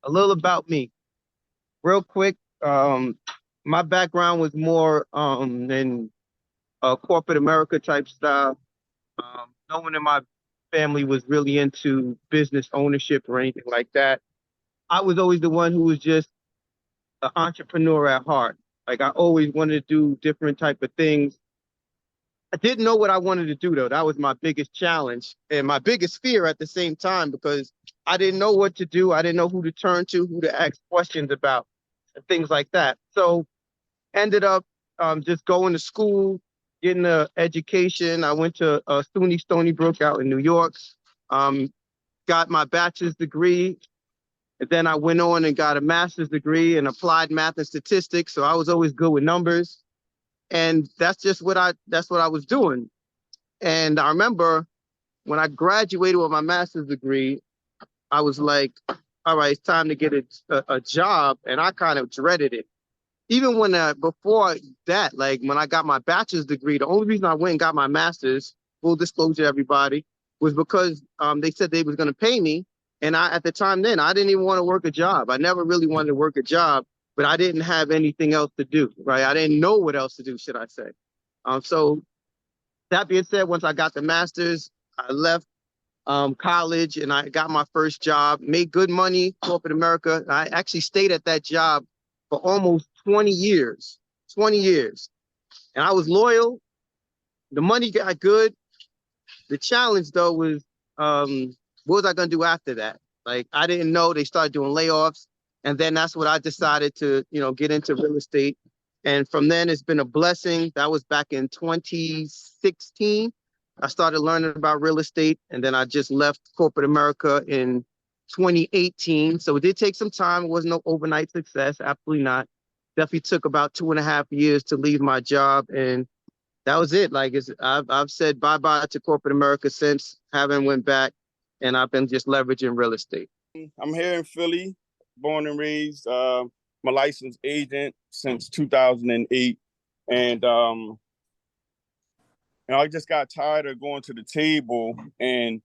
a little about me, real quick. My background was more in corporate America type style. No one in my family was really into business ownership or anything like that. I was always the one who was just an entrepreneur at heart. Like I always wanted to do different type of things. I didn't know what I wanted to do though. That was my biggest challenge and my biggest fear at the same time because I didn't know what to do. I didn't know who to turn to, who to ask questions about, and things like that. So ended up just going to school, getting an education. I went to SUNY Stony Brook out in New York. Um, got my bachelor's degree. And then I went on and got a master's degree in applied math and statistics. So I was always good with numbers. And that's what I was doing. And I remember when I graduated with my master's degree, I was like, all right, it's time to get a job. And I kind of dreaded it. Even when before that, like when I got my bachelor's degree, the only reason I went and got my master's, full disclosure, everybody, was because they said they was going to pay me. And I, at the time then, I didn't even want to work a job. I never really wanted to work a job, but I didn't have anything else to do, right? I didn't know what else to do, should I say. So that being said, once I got the master's, I left college and I got my first job, made good money, corporate America. I actually stayed at that job for almost 20 years, 20 years. And I was loyal. The money got good. The challenge though was, what was I going to do after that? Like, I didn't know they started doing layoffs. And then that's what I decided to, get into real estate. And from then it's been a blessing. That was back in 2016. I started learning about real estate and then I just left corporate America in 2018. So it did take some time. It wasn't no overnight success. Absolutely not. Definitely took about 2.5 years to leave my job. And that was it. Like I've said bye-bye to corporate America since, haven't went back. And I've been just leveraging real estate. I'm here in Philly, born and raised. I'm a licensed agent since 2008. And I just got tired of going to the table and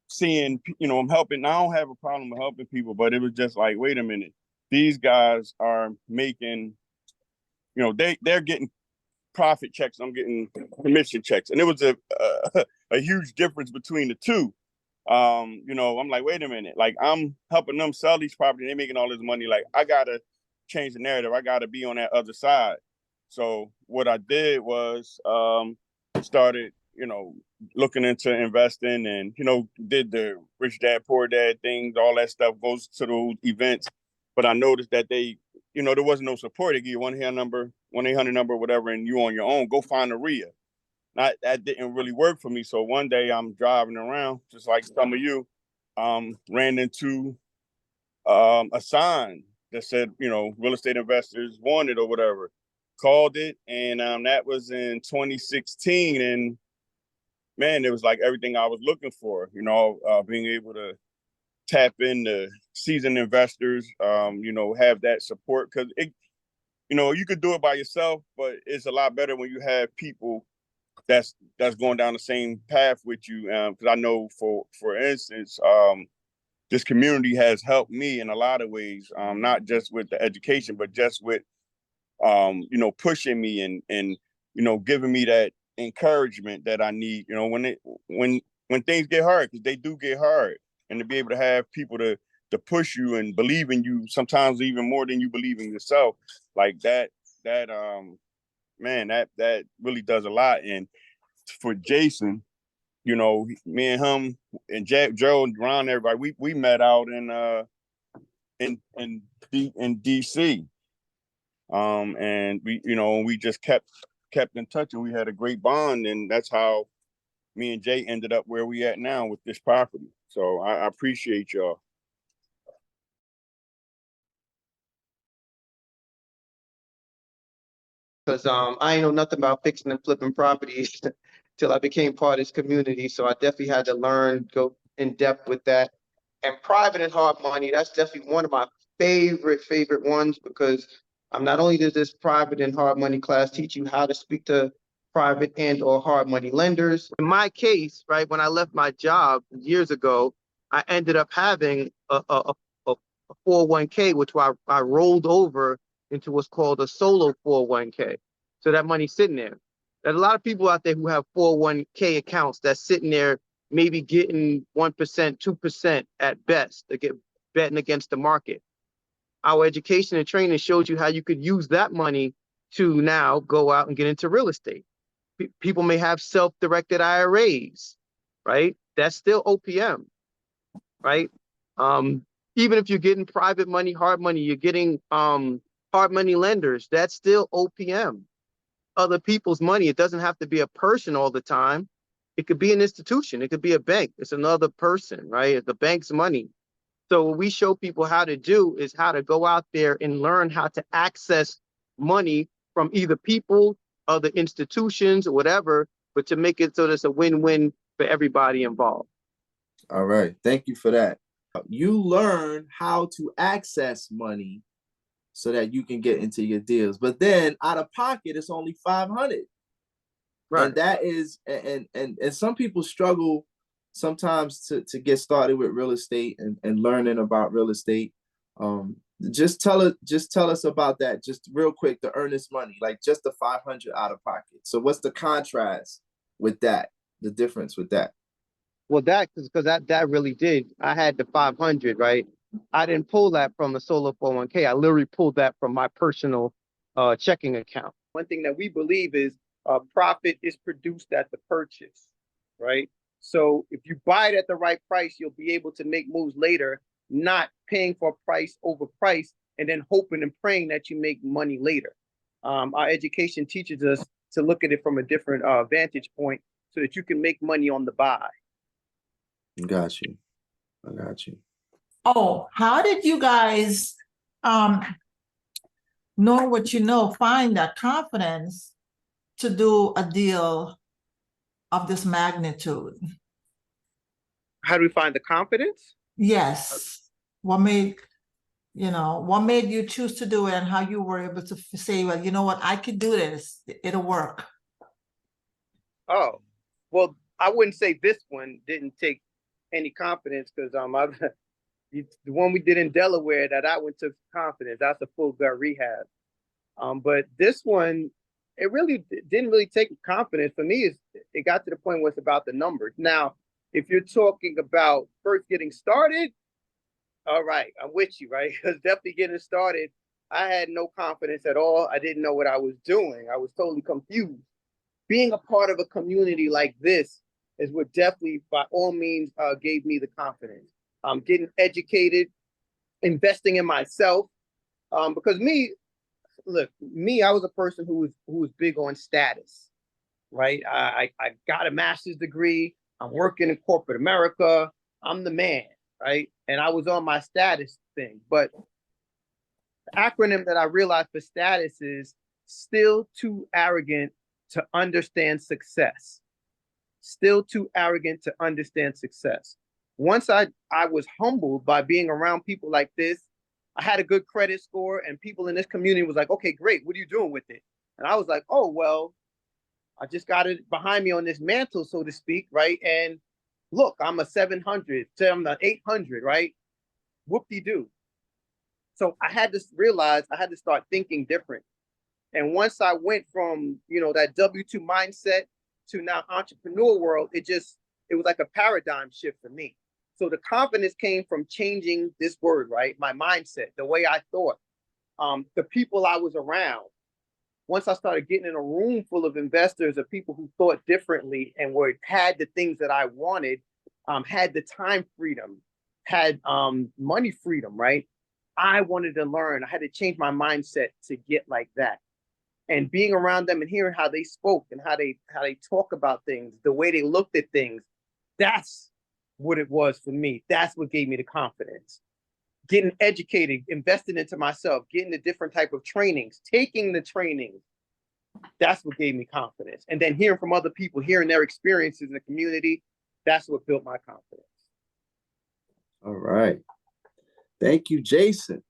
seeing, I'm helping. I don't have a problem with helping people, but it was just like, wait a minute. These guys are making, they're getting profit checks. I'm getting commission checks. And it was a huge difference between the two. I'm like, wait a minute, like I'm helping them sell these properties, they're making all this money. Like I gotta change the narrative. I gotta be on that other side. So what I did was started, looking into investing and, did the rich dad, poor dad things, all that stuff goes to those events. But I noticed that they, there wasn't no support. They give you 1-800 number, whatever, and you on your own, go find a RIA. That didn't really work for me. So one day I'm driving around, just like some of you, ran into a sign that said, real estate investors wanted or whatever. Called it, and that was in 2016. And man, it was like everything I was looking for, being able to tap into seasoned investors, have that support. Because you could do it by yourself, but it's a lot better when you have people that's going down the same path with you. Because I know, for instance, this community has helped me in a lot of ways, not just with the education, but just with pushing me and giving me that encouragement that I need. When things get hard, because they do get hard, and to be able to have people to push you and believe in you, sometimes even more than you believe in yourself, like that man, that really does a lot. And for Jason, me and him and Joe and Ron, everybody, we met out in DC. And we just kept in touch, and we had a great bond, and that's how me and Jay ended up where we at now with this property. So I appreciate y'all. Because I ain't know nothing about fixing and flipping properties till I became part of this community. So I definitely had to learn, go in depth with that. And private and hard money, that's definitely one of my favorite ones because not only does this private and hard money class teach you how to speak to private and or hard money lenders. In my case, right, when I left my job years ago, I ended up having a 401k, which I rolled over into what's called a solo 401k. So that money's sitting there. There's a lot of people out there who have 401k accounts that's sitting there, maybe getting 1%, 2% at best. They get betting against the market. Our education and training shows you how you could use that money to now go out and get into real estate. People may have self-directed IRAs, right? That's still OPM, right? Even if you're getting private money, hard money, you're getting hard money lenders, that's still OPM. Other people's money. It doesn't have to be a person all the time. It could be an institution. It could be a bank. It's another person, right? It's the bank's money. So what we show people how to do is how to go out there and learn how to access money from either people, other institutions, or whatever, but to make it so there's a win-win for everybody involved. All right. Thank you for that. You learn how to access money so that you can get into your deals. But then out of pocket, it's only 500. Right. And that is, and some people struggle sometimes to get started with real estate and learning about real estate. Just tell us about that, just real quick, the earnest money, like just the 500 out of pocket. So what's the contrast with that, the difference with that? Well, because that really did. I had the 500, right? I didn't pull that from the solo 401k. I literally pulled that from my personal checking account. One thing that we believe is profit is produced at the purchase, right? So if you buy it at the right price, you'll be able to make moves later, not paying for price over price and then hoping and praying that you make money later. Our education teaches us to look at it from a different vantage point so that you can make money on the buy. Got you. I got you. Oh, how did you guys know what you know, find that confidence to do a deal of this magnitude? How do we find the confidence? Yes. What made you choose to do it, and how you were able to say, well, you know what, I could do this, it'll work? Oh, well, I wouldn't say this one didn't take any confidence, because the one we did in Delaware, that one took confidence. That's a full gut rehab. But this one, it really didn't really take confidence. For me, it got to the point where it's about the numbers. Now, if you're talking about first getting started, all right, I'm with you, right? Because definitely getting started, I had no confidence at all. I didn't know what I was doing. I was totally confused. Being a part of a community like this is what definitely, by all means, gave me the confidence. Getting educated, investing in myself, because I was a person who was big on status, right? I got a master's degree. I'm working in corporate America. I'm the man, right? And I was on my status thing. But the acronym that I realized for status is still too arrogant to understand success. Still too arrogant to understand success. Once I was humbled by being around people like this, I had a good credit score, and people in this community was like, okay, great, what are you doing with it? And I was like, oh, well, I just got it behind me on this mantle, so to speak, right? And look, I'm a 700, I'm an 800, right? Whoop-de-doo. So I had to realize I had to start thinking different. And once I went from, that W-2 mindset to now entrepreneur world, it was like a paradigm shift for me. So the confidence came from changing this word, right? My mindset, the way I thought, the people I was around. Once I started getting in a room full of investors, of people who thought differently and had the things that I wanted, had the time freedom, had money freedom, right? I wanted to learn. I had to change my mindset to get like that. And being around them and hearing how they spoke and how they talk about things, the way they looked at things, that's what it was for me. That's what gave me the confidence. Getting educated, investing into myself, getting the different type of trainings, taking the trainings, that's what gave me confidence. And then hearing from other people, hearing their experiences in the community, that's what built my confidence. All right. Thank you, Jason.